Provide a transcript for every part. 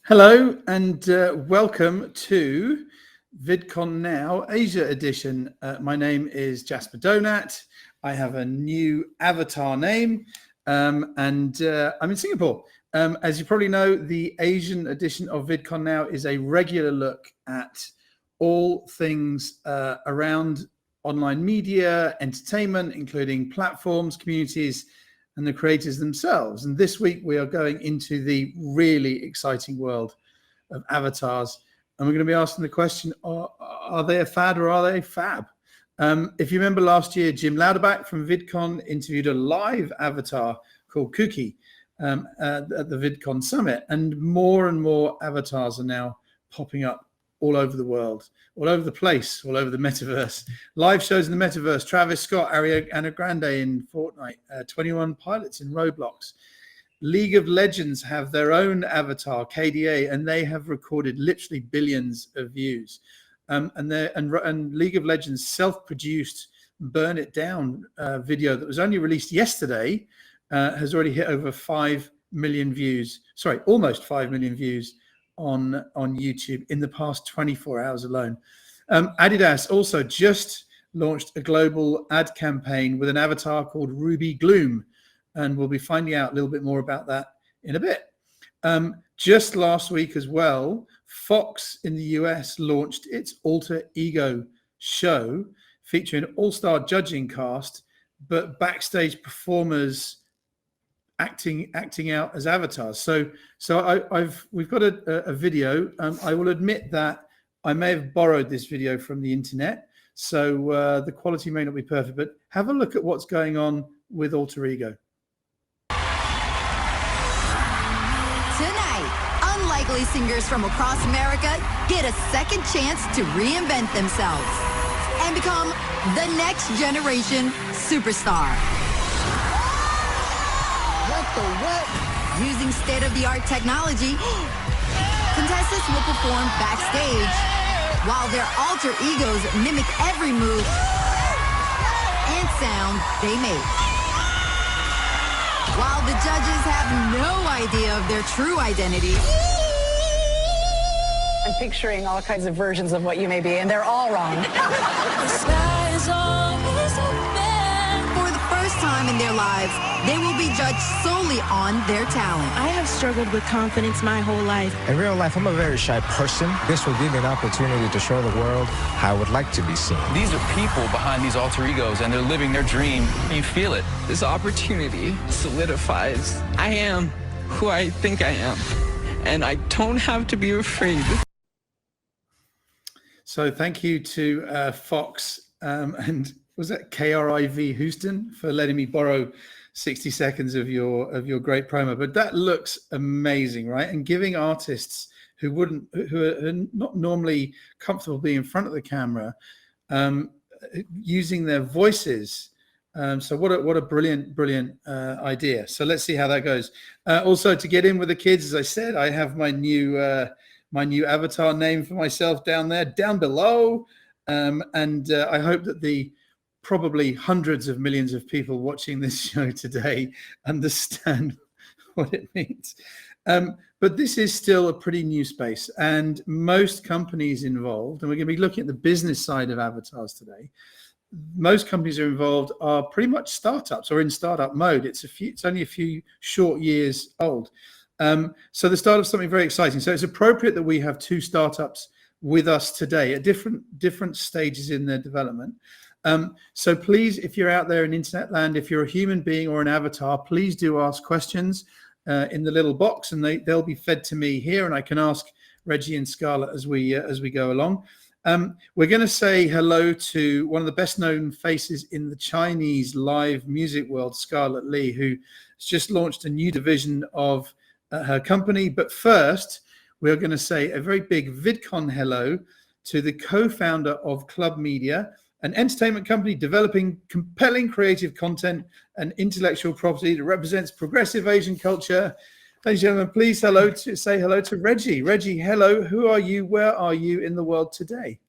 Hello and welcome to VidCon Now Asia Edition. My name is Jasper Donat. I have a new avatar name and I'm in Singapore. As you probably know, the Asian edition of VidCon Now is a regular look at all things around online media, entertainment, including platforms, communities, and the creators themselves. And this week we are going into the really exciting world of avatars. And we're going to be asking the question, are they a fad or are they fab? If you remember last year, Jim Louderback from VidCon interviewed a live avatar called Cookie at the VidCon Summit. And more avatars are now popping up all over the world, all over the place, all over the metaverse. Live shows in the metaverse, Travis Scott, Ariana Grande in Fortnite, 21 Pilots in Roblox. League of Legends have their own avatar, KDA, and they have recorded literally billions of views. And League of Legends self-produced Burn It Down video that was only released yesterday has already hit over 5 million views. Sorry, almost 5 million views on YouTube in the past 24 hours alone. Adidas also just launched a global ad campaign with an avatar called Ruby Gloom, and we'll be finding out a little bit more about that in a bit. Just last week as well, Fox in the US launched its alter ego show featuring an all-star judging cast, but backstage performers acting out as avatars. So we've got a video. I will admit that I may have borrowed this video from the internet, so the quality may not be perfect, but have a look at what's going on with alter ego. Tonight, unlikely singers from across America get a second chance to reinvent themselves and become the next generation superstar. What? Using state-of-the-art technology, contestants will perform backstage while their alter egos mimic every move and sound they make. While the judges have no idea of their true identity. I'm picturing all kinds of versions of what you may be, and they're all wrong. The sky is always open. For the first time in their lives, they will be judged solely on their talent. I have struggled with confidence my whole life. In real life, I'm a very shy person. This will give me an opportunity to show the world how I would like to be seen. These are people behind these alter egos, and they're living their dream. You feel it. This opportunity solidifies I am who I think I am, and I don't have to be afraid. So thank you to Fox and was that KRIV Houston for letting me borrow 60 seconds of your great promo. But that looks amazing, right? And giving artists who are not normally comfortable being in front of the camera, using their voices. So what a brilliant idea. So let's see how that goes. Also, to get in with the kids, as I said, I have my new avatar name for myself down below. And I hope that the probably hundreds of millions of people watching this show today understand what it means. But this is still a pretty new space, and most companies involved, and we're going to be looking at the business side of avatars today. Most companies are involved are pretty much startups or in startup mode. It's only a few short years old. So the start of something very exciting. So it's appropriate that we have two startups with us today at different stages in their development. So please, if you're out there in internet land, if you're a human being or an avatar, please do ask questions in the little box, and they'll be fed to me here, and I can ask Reggie and Scarlett as we go along. We're going to say hello to one of the best known faces in the Chinese live music world, Scarlett Lee, who has just launched a new division of her company. But first, we're going to say a very big VidCon hello to the co-founder of Club Media, an entertainment company developing compelling creative content and intellectual property that represents progressive Asian culture. Ladies and gentlemen, please say hello to Reggie. Reggie, hello. Who are you? Where are you in the world today?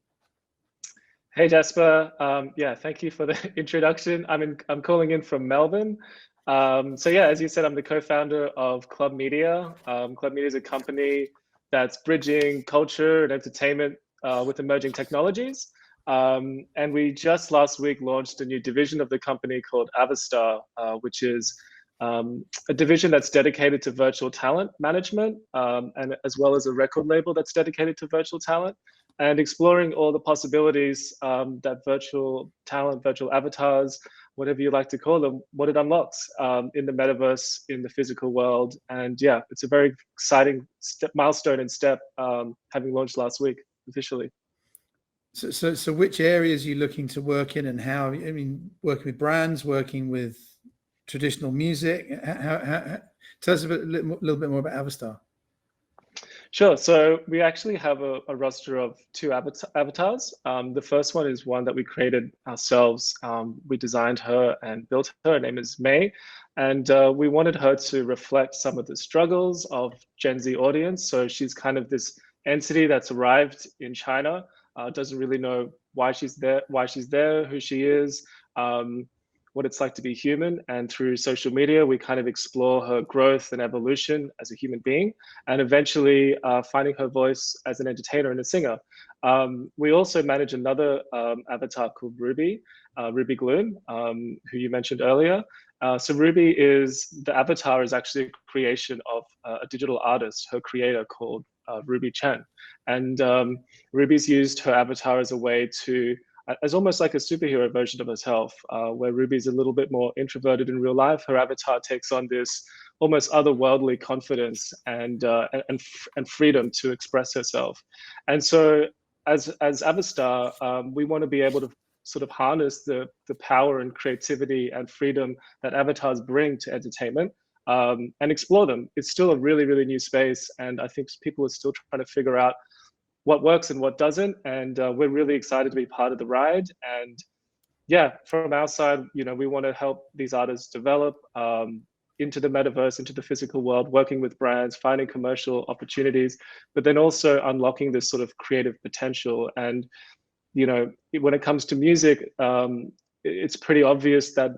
Hey, Jasper. Thank you for the introduction. I'm calling in from Melbourne. So yeah, as you said, I'm the co-founder of Club Media. Club Media is a company that's bridging culture and entertainment with emerging technologies. And we just last week launched a new division of the company called Avastar, which is a division that's dedicated to virtual talent management, and as well as a record label that's dedicated to virtual talent, and exploring all the possibilities that virtual talent, virtual avatars, whatever you like to call them, what it unlocks in the metaverse, in the physical world. And yeah, it's a very exciting milestone and step, having launched last week officially. So which areas are you looking to work in, and how? I mean, working with brands, working with traditional music. Tell us a little bit more about Avastar. Sure. So we actually have a roster of 2 avatars. The first one is one that we created ourselves. We designed her and built her. Her name is May. And we wanted her to reflect some of the struggles of Gen Z audience. So she's kind of this entity that's arrived in China, doesn't really know why she's there, who she is, what it's like to be human. And through social media, we kind of explore her growth and evolution as a human being, and eventually finding her voice as an entertainer and a singer. We also manage another avatar called Ruby, Ruby Gloom, who you mentioned earlier. So Ruby the avatar is actually a creation of a digital artist, her creator, called Ruby Chen. And Ruby's used her avatar as a way to, as almost like a superhero version of herself, where Ruby's a little bit more introverted in real life. Her avatar takes on this almost otherworldly confidence and freedom to express herself. And so as Avastar, we want to be able to sort of harness the power and creativity and freedom that avatars bring to entertainment, and explore them. It's still a really, really new space, and I think people are still trying to figure out what works and what doesn't. And we're really excited to be part of the ride. And yeah, from our side, we want to help these artists develop into the metaverse, into the physical world, working with brands, finding commercial opportunities, but then also unlocking this sort of creative potential. And when it comes to music, it's pretty obvious that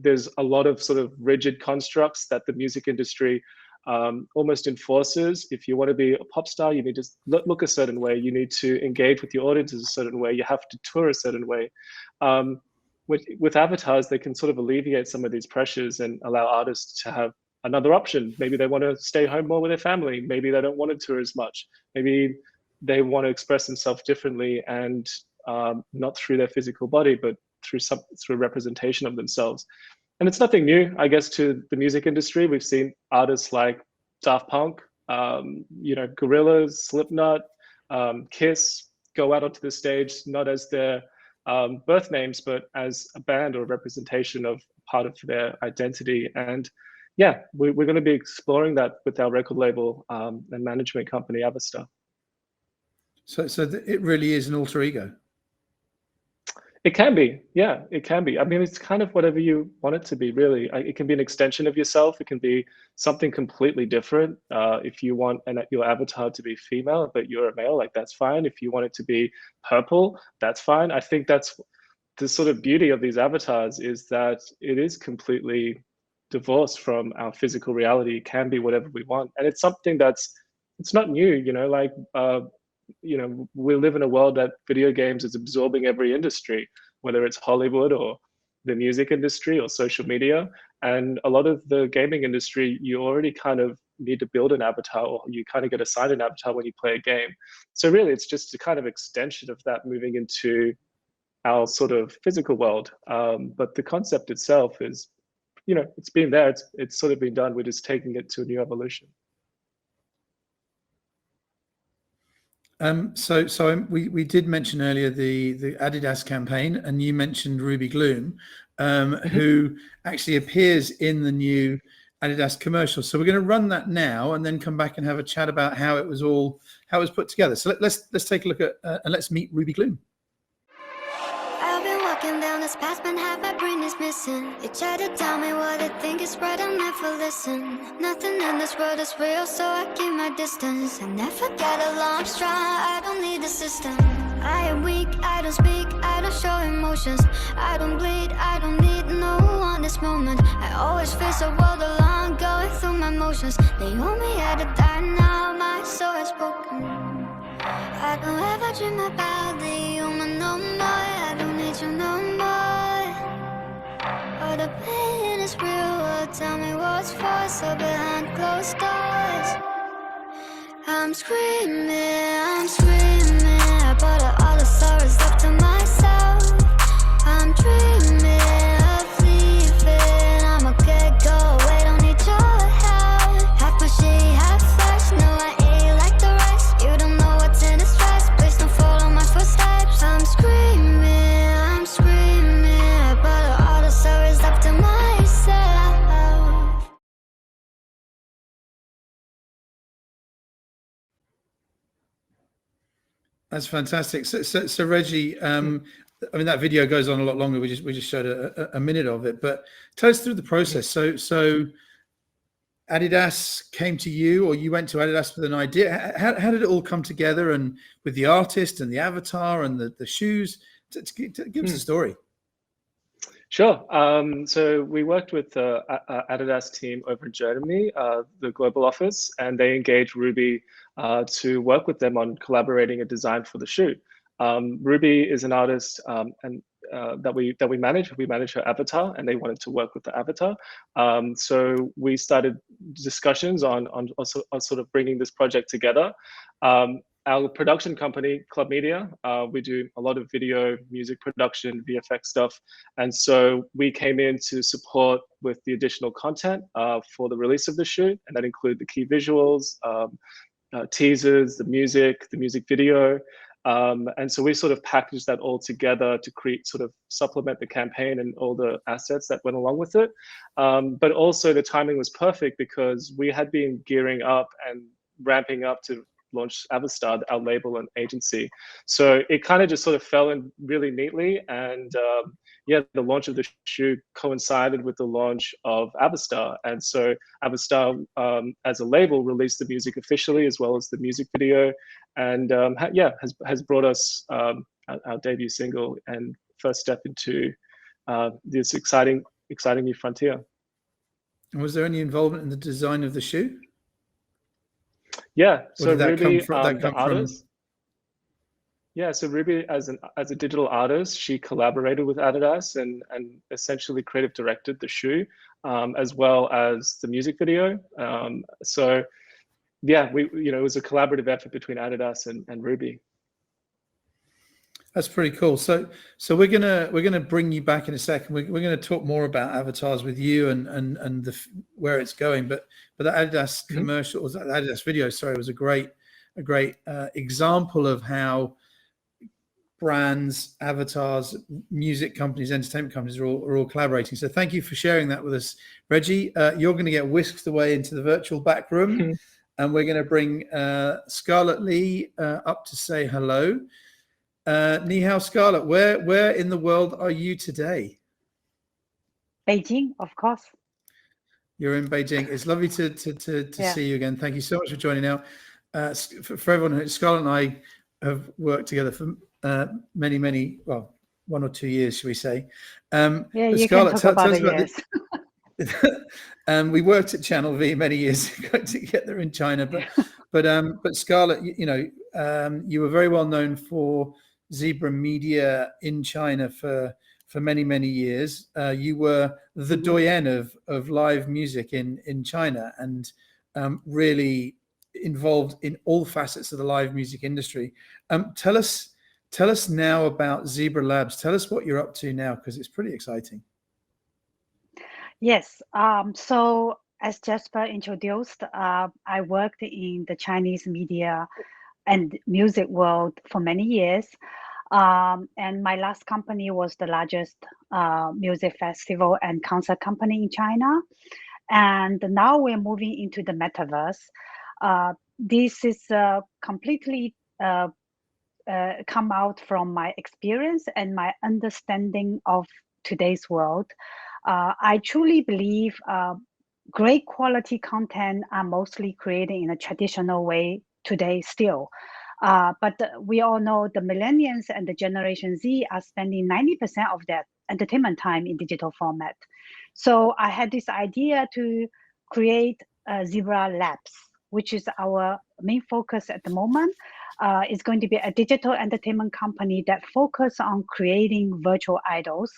there's a lot of sort of rigid constructs that the music industry almost enforces. If you want to be a pop star, you need to look a certain way. You need to engage with your audiences a certain way. You have to tour a certain way. With avatars, they can sort of alleviate some of these pressures and allow artists to have another option. Maybe they want to stay home more with their family. Maybe they don't want to tour as much. Maybe they want to express themselves differently, and not through their physical body, but through representation of themselves. And it's nothing new, I guess, to the music industry. We've seen artists like Daft Punk, Gorillaz, Slipknot, Kiss go out onto the stage, not as their birth names, but as a band or a representation of part of their identity. And yeah, we're going to be exploring that with our record label and management company, Avastar. So it really is an alter ego. It can be, yeah, it can be. I mean, it's kind of whatever you want it to be, really. It can be an extension of yourself. It can be something completely different. If you want your avatar to be female, but you're a male, like that's fine. If you want it to be purple, that's fine. I think that's the sort of beauty of these avatars, is that it is completely divorced from our physical reality. It can be whatever we want. And it's something it's not new, we live in a world that video games is absorbing every industry, whether it's Hollywood or the music industry or social media. And a lot of the gaming industry, you already kind of need to build an avatar, or you kind of get assigned an avatar when you play a game. So really, it's just a kind of extension of that moving into our sort of physical world. But the concept itself is, it's been there, it's sort of been done. We're just taking it to a new evolution. So we did mention earlier the Adidas campaign, and you mentioned Ruby Gloom, who actually appears in the new Adidas commercial. So we're going to run that now, and then come back and have a chat about how it was put together. So let's take a look at and let's meet Ruby Gloom. I've been walking down this path, but half my brain is missing. They try to tell me what I think is right, I'll never listen. Nothing in this world is real, so I keep my distance. I never get along strong, I don't need a system. I am weak, I don't speak, I don't show emotions. I don't bleed, I don't need no one this moment. I always face the world alone, going through my motions. They told me I had to die, now my soul is broken. I don't ever dream about the human no more. I don't need you no more. Oh, the pain is real, tell me what's for. So behind closed doors I'm screaming, but all the sorrows left to myself. I'm dreaming of leaving, I'm okay, go away, don't need your help. Half pushy, half flesh, no I ain't like the rest. You don't know what's in the stress, please don't follow my footsteps. I'm screaming, but all the sorrows left to myself. That's fantastic. So Reggie, I mean, that video goes on a lot longer. We just showed a minute of it, but tell us through the process. So Adidas came to you, or you went to Adidas with an idea. How did it all come together, and with the artist and the avatar and the shoes? Give us the story. Sure. So we worked with the Adidas team over in Germany, the global office, and they engaged Ruby to work with them on collaborating a design for the shoe. Ruby is an artist and that we manage. We manage her avatar, and they wanted to work with the avatar. So we started discussions on sort of bringing this project together. Our production company, Club Media, we do a lot of video, music production, VFX stuff. And so we came in to support with the additional content for the release of the shoe. And that include the key visuals, teasers, the music video. And so we sort of packaged that all together to sort of supplement the campaign and all the assets that went along with it. But also the timing was perfect because we had been gearing up and ramping up to launch Avastar, our label and agency. So it kind of just sort of fell in really neatly. And yeah, the launch of the shoe coincided with the launch of Avastar. And so Avastar, as a label, released the music officially, as well as the music video. And yeah, has brought us our debut single and first step into this exciting new frontier. And was there any involvement in the design of the shoe? Yeah, so Ruby, the artist. Yeah, so Ruby, as a digital artist, she collaborated with Adidas and essentially creative directed the shoe, as well as the music video. So yeah, it was a collaborative effort between Adidas and Ruby. That's pretty cool. So we're gonna bring you back in a second. We're gonna talk more about avatars with you and where it's going. But that Adidas commercial, that Adidas video, sorry, was a great example of how brands, avatars, music companies, entertainment companies are all collaborating. So thank you for sharing that with us, Reggie. You're going to get whisked away into the virtual back room, and we're going to bring Scarlett Lee up to say hello. Ni hao, Scarlett. Where in the world are you today? Beijing, of course. You're in Beijing. It's lovely to see you again. Thank you so much for joining now. For everyone, Scarlett and I have worked together for many, well, 1 or 2 years, should we say? Yeah, you Scarlett, can talk about us we worked at Channel V many years ago together in China, but Scarlett, you were very well known for Zebra Media in China for many years. You were the doyen of live music in China, and really involved in all facets of the live music industry. Tell us now about Zebra Labs. Tell us what you're up to now, because it's pretty exciting. Yes. So as Jasper introduced, I worked in the Chinese media and music world for many years. And my last company was the largest music festival and concert company in China. And now we're moving into the Metaverse. This is completely come out from my experience and my understanding of today's world. I truly believe great quality content are mostly created in a traditional way today still. But we all know the millennials and the Generation Z are spending 90% of their entertainment time in digital format. So I had this idea to create Zebra Labs, which is our main focus at the moment. It's going to be a digital entertainment company that focus on creating virtual idols,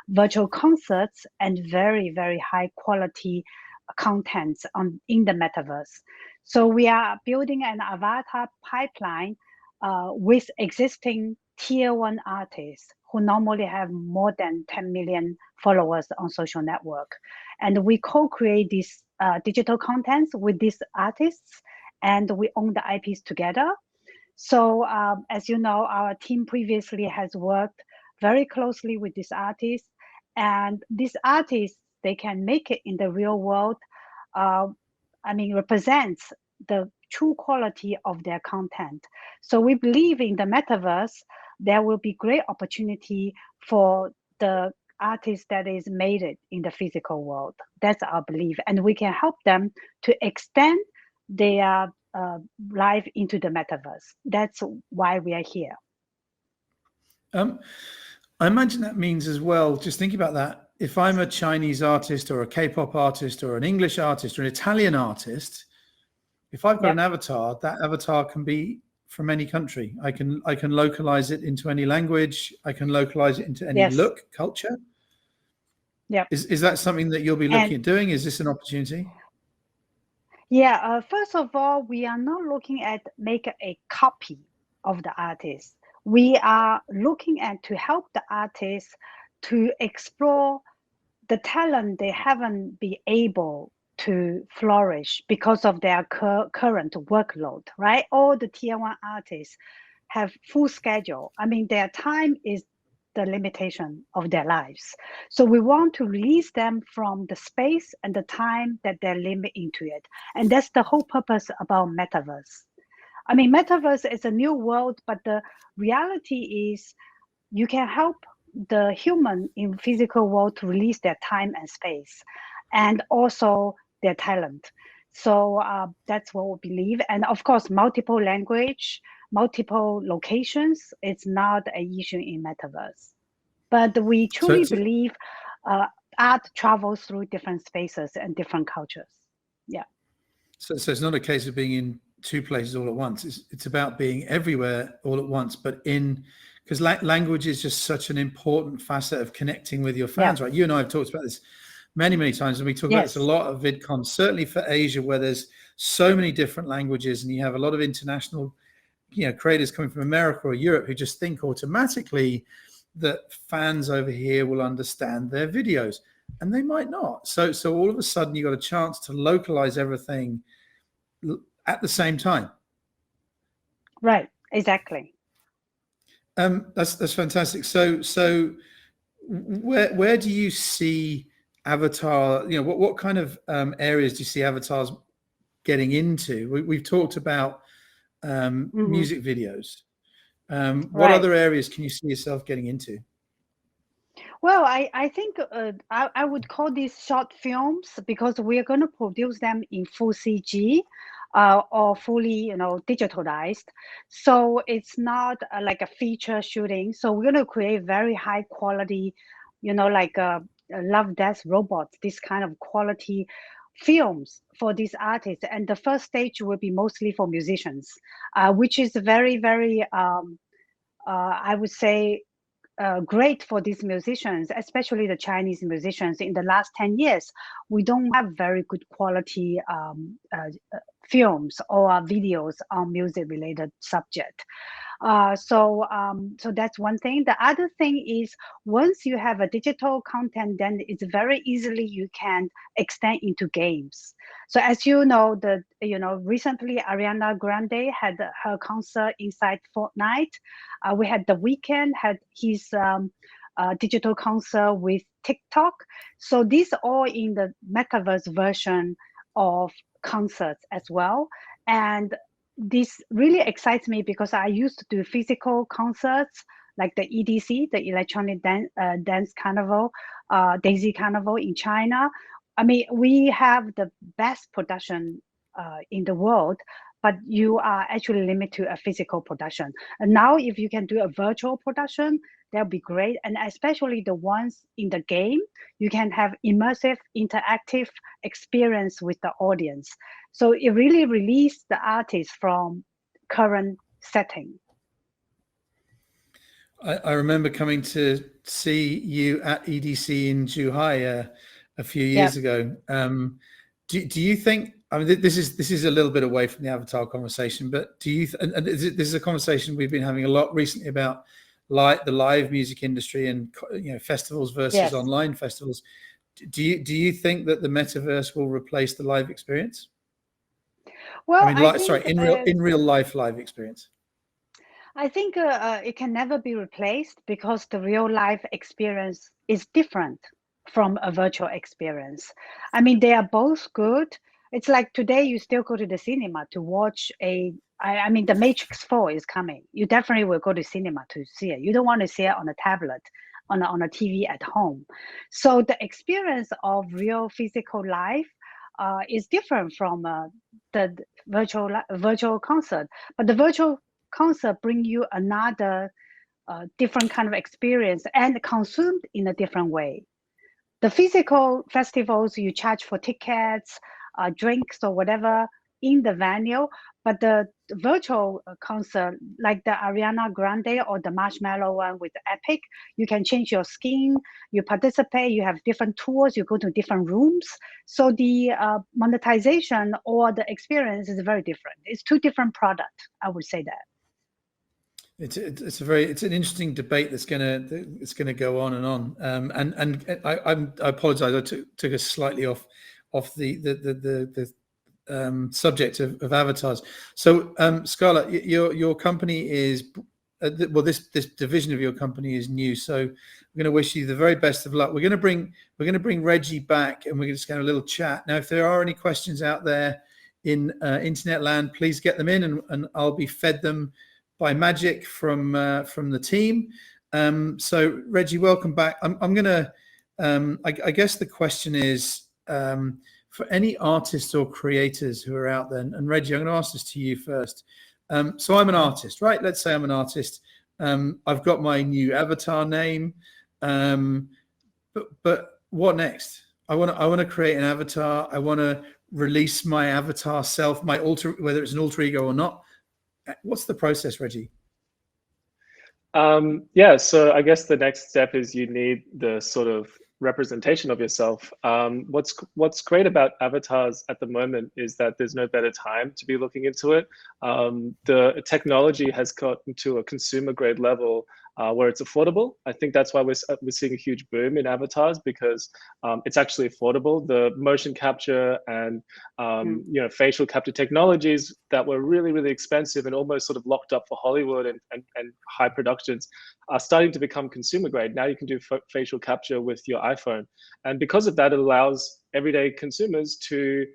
virtual concerts, and very, very high quality contents in the metaverse. So we are building an avatar pipeline with existing tier 1 artists who normally have more than 10 million followers on social network. And we co-create these digital contents with these artists, and we own the IPs together. So as you know, our team previously has worked very closely with these artists, and these artists, they can make it in the real world. Represents the true quality of their content. So we believe in the metaverse, there will be great opportunity for the artist that is made it in the physical world. That's our belief. And we can help them to extend their life into the metaverse. That's why we are here. I imagine that means as well, just thinking about that, if I'm a Chinese artist or a K-pop artist or an English artist or an Italian artist, if I've got an avatar, that avatar can be from any country. I can localize it into any language. I can localize it into any look, culture. Yeah. Is that something that you'll be looking at doing? Is this an opportunity? Yeah. First of all, we are not looking at make a copy of the artist. We are looking at to help the artists to explore the talent they haven't been able to flourish because of their current workload, right? All the tier 1 artists have full schedule. I mean, their time is the limitation of their lives. So we want to release them from the space and the time that they're limited into it. And that's the whole purpose about Metaverse. I mean, Metaverse is a new world, but the reality is you can help the human in physical world to release their time and space, and also their talent. So that's what we believe. And of course, multiple language, multiple locations, it's not an issue in Metaverse. But we truly believe art travels through different spaces and different cultures. Yeah. So it's not a case of being in 2 places all at once. It's about being everywhere all at once, but because language is just such an important facet of connecting with your fans, right? You and I have talked about this many, many times, and we talk about this a lot at VidCon, certainly for Asia, where there's so many different languages, and you have a lot of international, creators coming from America or Europe who just think automatically that fans over here will understand their videos, and they might not. So all of a sudden, you got a chance to localize everything at the same time. Right. Exactly. That's fantastic. So where do you see avatar? What kind of areas do you see avatars getting into? We've talked about music videos. What other areas can you see yourself getting into? Well, I think I would call these short films, because we are going to produce them in full CG or fully, digitalized. So it's not like a feature shooting. So we're going to create very high quality, like Love, Death, Robots, this kind of quality films for these artists. And the first stage will be mostly for musicians, which is very, very, I would say, great for these musicians, especially the Chinese musicians. In the last 10 years, we don't have very good quality films or videos on music-related subject. So that's one thing. The other thing is, once you have a digital content, then it's very easily you can extend into games. So as you know, recently Ariana Grande had her concert inside Fortnite. We had The Weeknd had his digital concert with TikTok. So these are all in the metaverse version of concerts as well. And this really excites me, because I used to do physical concerts like the EDC, the Electronic Dance Carnival, Daisy Carnival in China. I mean, we have the best production in the world, but you are actually limited to a physical production. And now if you can do a virtual production, that'll be great. And especially the ones in the game, you can have immersive, interactive experience with the audience. So it really released the artist from current setting. I remember coming to see you at EDC in Zhuhai a few years ago. Do you think? I mean, this is a little bit away from the avatar conversation, but do you? And this is a conversation we've been having a lot recently about the live music industry and festivals versus online festivals. Do you think that the metaverse will replace the live experience? Well, in real life live experience. I think it can never be replaced because the real life experience is different from a virtual experience. I mean, they are both good. It's like today you still go to the cinema to watch I mean, The Matrix 4 is coming. You definitely will go to cinema to see it. You don't want to see it on a tablet, on a TV at home. So the experience of real physical life is different from the virtual concert. But the virtual concert bring you another different kind of experience and consumed in a different way. The physical festivals, you charge for tickets, drinks or whatever in the venue, but the virtual concert, like the Ariana Grande or the Marshmallow one with Epic, you can change your skin, you participate, you have different tours, you go to different rooms. So the monetization or the experience is very different. It's two different products, I would say that. It's an interesting debate that's gonna go on and on. And I apologize. I took us slightly off the subject of avatars. So Scarlett, your company is this division of your company is new. So we're going to wish you the very best of luck. We're going to bring Reggie back, and we're just going to have a little chat. Now, if there are any questions out there in internet land, please get them in, and I'll be fed them by magic from the team. So Reggie, welcome back. I'm gonna I guess the question is for any artists or creators who are out there, and Reggie, I'm going to ask this to you first. So I'm an artist, right? Let's say I'm an artist. I've got my new avatar name, but what next? I want to create an avatar. I want to release my avatar self, my alter, whether it's an alter ego or not. What's the process, Reggie? So I guess the next step is you need the sort of representation of yourself. What's great about avatars at the moment is that there's no better time to be looking into it. The technology has gotten to a consumer grade level where it's affordable. I think that's why we're seeing a huge boom in avatars, because it's actually affordable. The motion capture and facial capture technologies that were really, really expensive and almost sort of locked up for Hollywood and high productions are starting to become consumer grade. Now you can do facial capture with your iPhone. And because of that, it allows everyday consumers to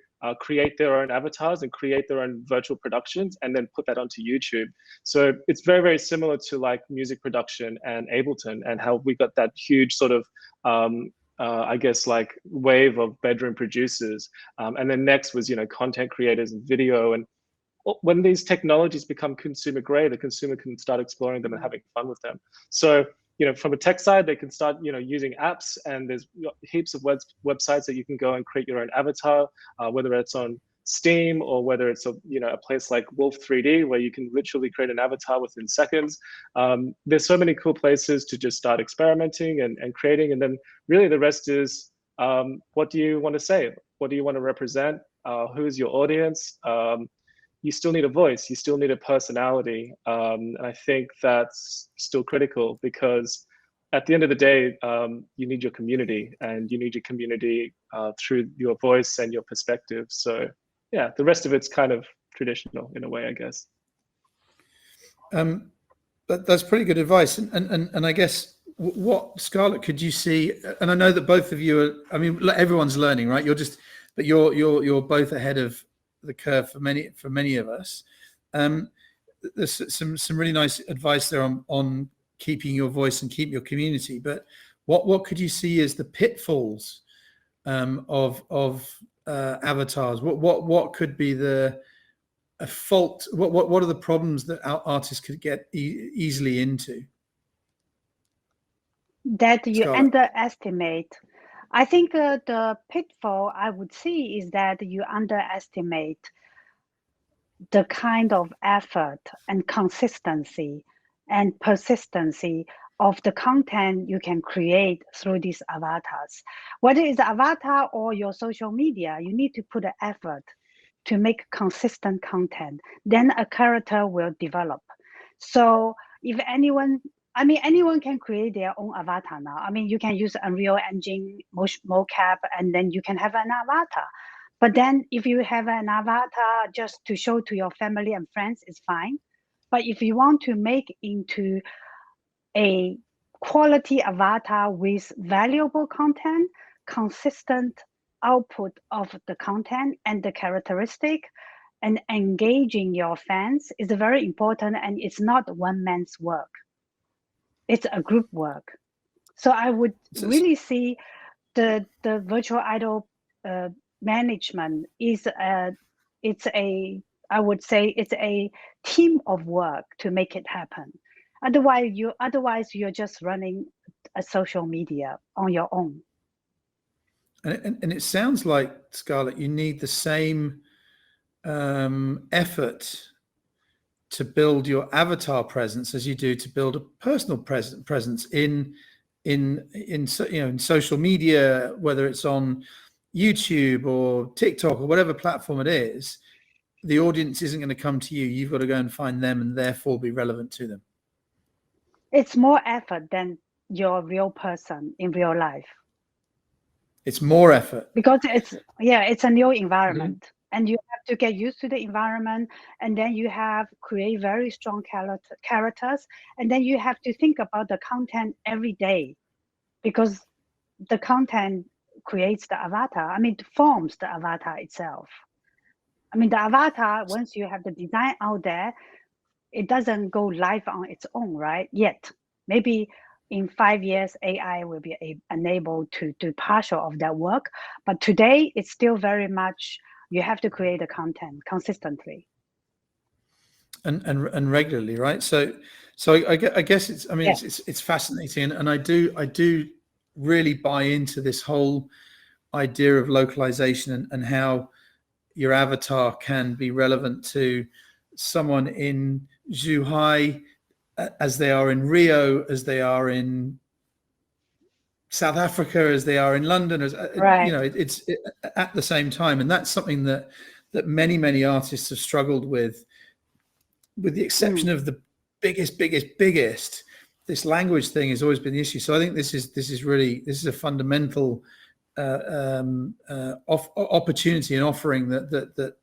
create their own avatars and create their own virtual productions and then put that onto YouTube. So it's very, very similar to like music production and Ableton, and how we got that huge sort of, I guess, like wave of bedroom producers. And then next was, content creators and video. And when these technologies become consumer grade, the consumer can start exploring them and having fun with them. So, from a tech side, they can start, using apps, and there's heaps of websites that you can go and create your own avatar, whether it's on Steam or whether it's a place like Wolf 3D where you can literally create an avatar within seconds. There's so many cool places to just start experimenting and creating, and then really the rest is what do you want to say? What do you want to represent? Who is your audience? You still need a voice, you still need a personality. And I think that's still critical, because at the end of the day, you need your community, and you need your community through your voice and your perspective. So yeah, the rest of it's kind of traditional in a way, I guess. That's pretty good advice. And I guess what, Scarlett, could you see, and I know that both of you are, I mean, everyone's learning, right? You're both ahead of the curve for many of us. There's some really nice advice there on keeping your voice and keep your community. But what could you see as the pitfalls of avatars? What could be the a fault? What are the problems that our artists could get easily into? That you Scarlett. underestimate. I think the pitfall I would see is that you underestimate the kind of effort and consistency and persistency of the content you can create through these avatars. Whether it's avatar or your social media, you need to put an effort to make consistent content. Then a character will develop. So if anyone can create their own avatar now. I mean, you can use Unreal Engine, mocap, and then you can have an avatar. But then if you have an avatar just to show to your family and friends, it's fine. But if you want to make into a quality avatar with valuable content, consistent output of the content and the characteristic, and engaging your fans is very important, and it's not one man's work. It's a group work. So I would really see the virtual idol management is I would say it's a team of work to make it happen. Otherwise you're just running a social media on your own. And it sounds like, Scarlett, you need the same effort to build your avatar presence as you do to build a personal presence in social media, whether it's on YouTube or TikTok or whatever platform it is. The audience isn't going to come to you. You've got to go and find them and therefore be relevant to them. It's more effort than your real person in real life. It's more effort. Because it's a new environment. Mm-hmm. And you have to get used to the environment, and then you have create very strong characters, and then you have to think about the content every day, because the content creates the avatar. I mean, it forms the avatar itself. I mean, the avatar, once you have the design out there, it doesn't go live on its own, right? Yet, maybe in 5 years, AI will be enabled to do partial of that work. But today, it's still very much, you have to create the content consistently. And regularly, right? So I guess it's, I mean, it's fascinating. And I do really buy into this whole idea of localization and how your avatar can be relevant to someone in Zhuhai as they are in Rio, as they are in South Africa, as they are in London, right. It's at the same time. And that's something that many artists have struggled with the exception of the biggest, this language thing has always been the issue. So I think this is a fundamental opportunity and offering that the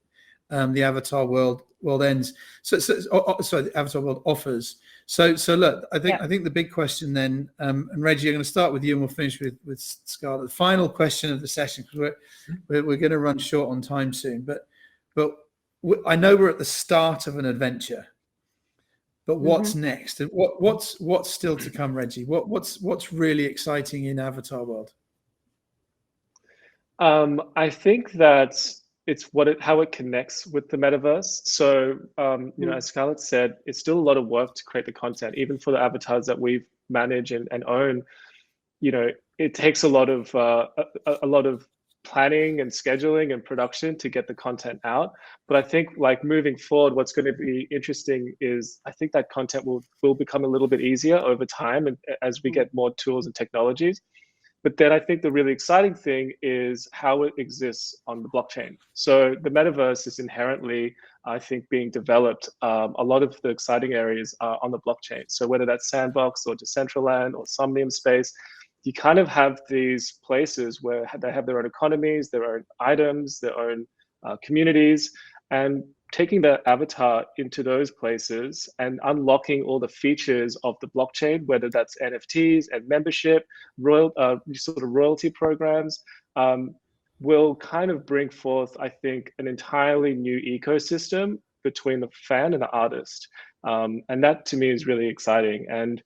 avatar world ends. So the avatar world offers. So look, I think the big question then, and Reggie, I'm going to start with you, and we'll finish with Scarlett. The final question of the session, because we're going to run short on time soon. But I know we're at the start of an adventure. But what's next? And what's still to come, Reggie? What's really exciting in Avatar world? I think that it's how it connects with the metaverse. So as Scarlett said, it's still a lot of work to create the content, even for the avatars that we manage and own. It takes a lot of planning and scheduling and production to get the content out. But I think like moving forward, what's going to be interesting is I think that content will become a little bit easier over time and as we get more tools and technologies. But then I think the really exciting thing is how it exists on the blockchain. So the metaverse is inherently, I think, being developed. A lot of the exciting areas are on the blockchain. So whether that's Sandbox or Decentraland or Somnium Space, you kind of have these places where they have their own economies, their own items, their own communities, and taking the avatar into those places and unlocking all the features of the blockchain, whether that's NFTs and membership, sort of royalty programs, will kind of bring forth, I think, an entirely new ecosystem between the fan and the artist. And that to me is really exciting. And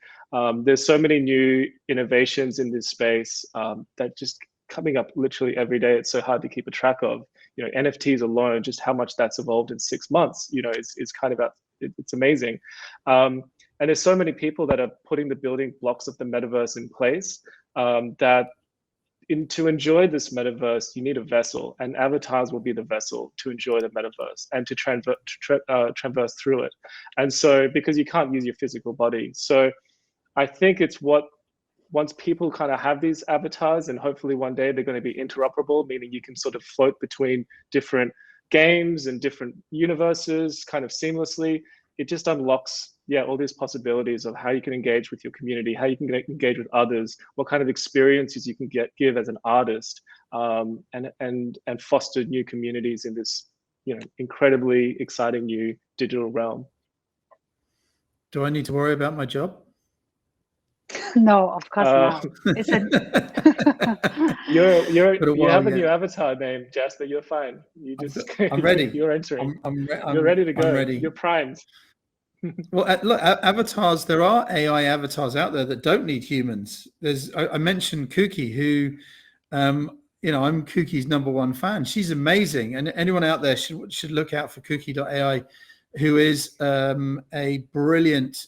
there's so many new innovations in this space that just coming up literally every day. It's so hard to keep a track of. NFTs alone, just how much that's evolved in 6 months, is kind of it's amazing. And there's so many people that are putting the building blocks of the metaverse in place, that to enjoy this metaverse, you need a vessel, and avatars will be the vessel to enjoy the metaverse and to traverse through it. And so, because you can't use your physical body, so I think it's once people kind of have these avatars, and hopefully one day they're going to be interoperable, meaning you can sort of float between different games and different universes kind of seamlessly. It just unlocks, all these possibilities of how you can engage with your community, how you can engage with others, what kind of experiences you can give as an artist, and foster new communities in this, incredibly exciting new digital realm. Do I need to worry about my job? No, of course not. It's you have a new avatar name, Jasper. You're fine. I'm ready. You're entering. You're ready to go. I'm ready. You're primed. Well, look, avatars. There are AI avatars out there that don't need humans. I mentioned Kooky, who, I'm Kooky's #1 fan. She's amazing, and anyone out there should look out for Kooky.ai, who is a brilliant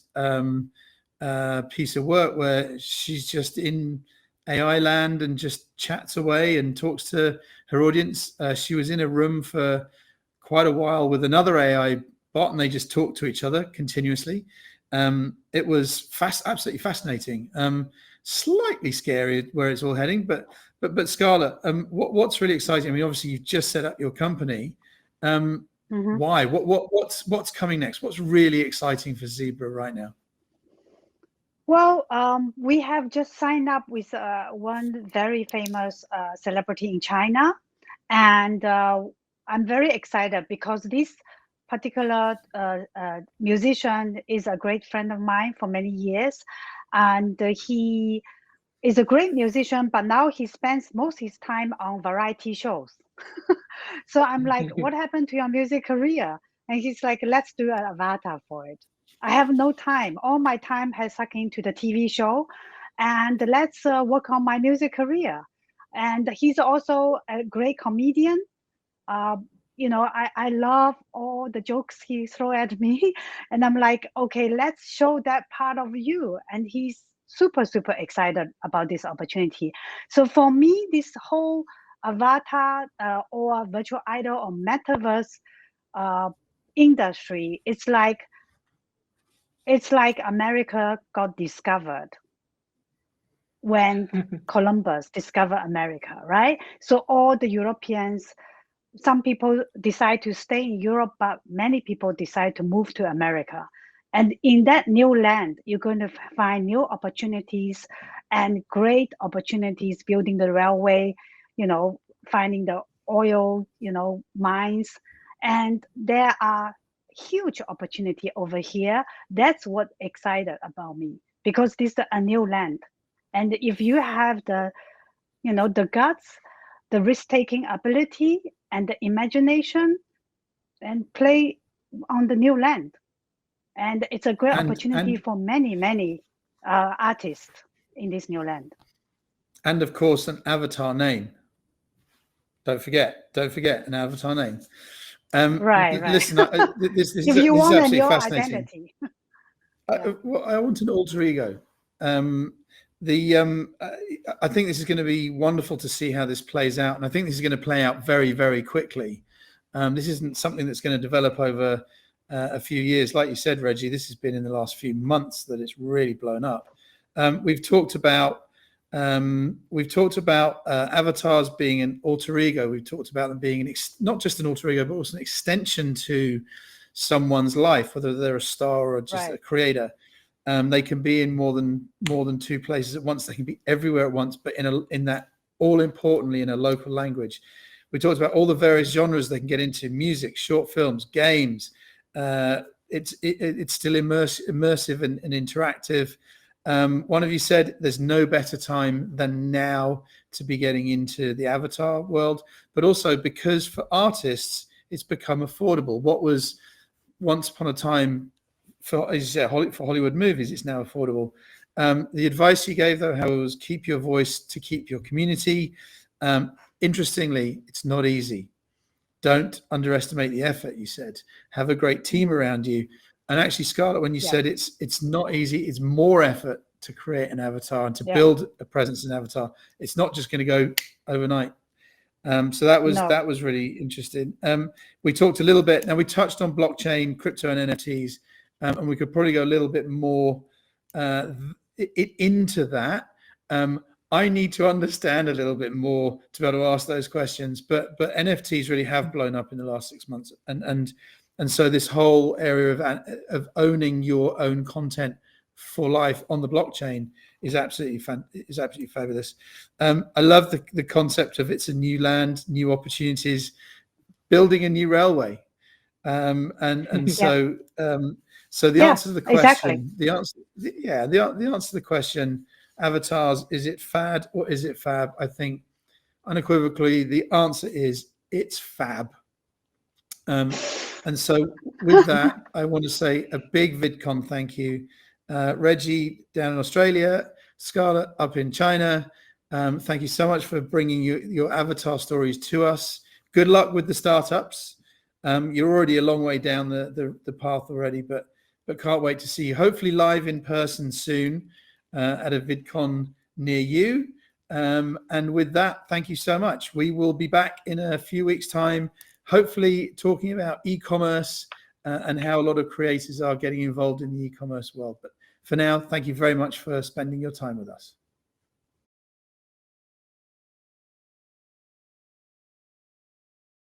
piece of work where she's just in AI land and just chats away and talks to her audience. She was in a room for quite a while with another AI bot, and they just talked to each other continuously. It was absolutely fascinating. Slightly scary where it's all heading, but Scarlett, what's really exciting? I mean, obviously you've just set up your company. Why? What's coming next? What's really exciting for Zebra right now? Well, we have just signed up with one very famous celebrity in China, and I'm very excited because this particular musician is a great friend of mine for many years, and he is a great musician, but now he spends most of his time on variety shows. So I'm like, what happened to your music career? And he's like, let's do an avatar for it. I have no time. All my time has sucked into the TV show, and let's work on my music career. And he's also a great comedian. I love all the jokes he throw at me, and I'm like, okay, let's show that part of you. And he's super, super excited about this opportunity. So for me, this whole avatar or virtual idol or metaverse industry, it's like America got discovered when Columbus discovered America, right? So all the Europeans, some people decide to stay in Europe, but many people decide to move to America. And in that new land, you're going to find new opportunities and great opportunities, building the railway, finding the oil, mines. And there are huge opportunity over here. That's what excited about me, because this is a new land. And if you have the guts, the risk-taking ability and the imagination, and play on the new land. And it's a great opportunity for many artists in this new land. And of course, an avatar name. Don't forget an avatar name. Right. Listen, this if you want absolutely a new fascinating. identity. I want an alter ego. I think this is going to be wonderful to see how this plays out, and I think this is going to play out very, very quickly. This isn't something that's going to develop over a few years, like you said, Reggie. This has been in the last few months that it's really blown up. We've talked about avatars being an alter ego. We've talked about them being not just an alter ego, but also an extension to someone's life, whether they're a star or just a creator. They can be in more than two places at once. They can be everywhere at once, but in that, all importantly, in a local language. We talked about all the various genres they can get into: music, short films, games. It's still immersive and interactive. One of you said there's no better time than now to be getting into the avatar world, but also because for artists, it's become affordable. What was once upon a time, for Hollywood movies, it's now affordable. The advice you gave, though, how it was keep your voice to keep your community. Interestingly, it's not easy. don't underestimate the effort. You said have a great team around you. And actually, Scarlett, when you said it's not easy, it's more effort to create an avatar and to build a presence in avatar. It's not just going to go overnight. So that was really interesting. We talked a little bit. Now we touched on blockchain, crypto, and NFTs, and we could probably go a little bit more into that. I need to understand a little bit more to be able to ask those questions. But NFTs really have blown up in the last 6 months, and so this whole area of owning your own content for life on the blockchain is absolutely fabulous. I love the concept of it's a new land, new opportunities, building a new railway, so the answer to the question, the answer to the question, avatars, is it fad or is it fab? I think unequivocally the answer is it's fab. And so with that, I want to say a big VidCon thank you. Reggie down in Australia, Scarlett up in China. Thank you so much for bringing your avatar stories to us. Good luck with the startups. You're already a long way down the path already, but can't wait to see you hopefully live in person soon at a VidCon near you. And with that, thank you so much. We will be back in a few weeks' time, hopefully talking about e-commerce and how a lot of creators are getting involved in the e-commerce world. But for now, thank you very much for spending your time with us.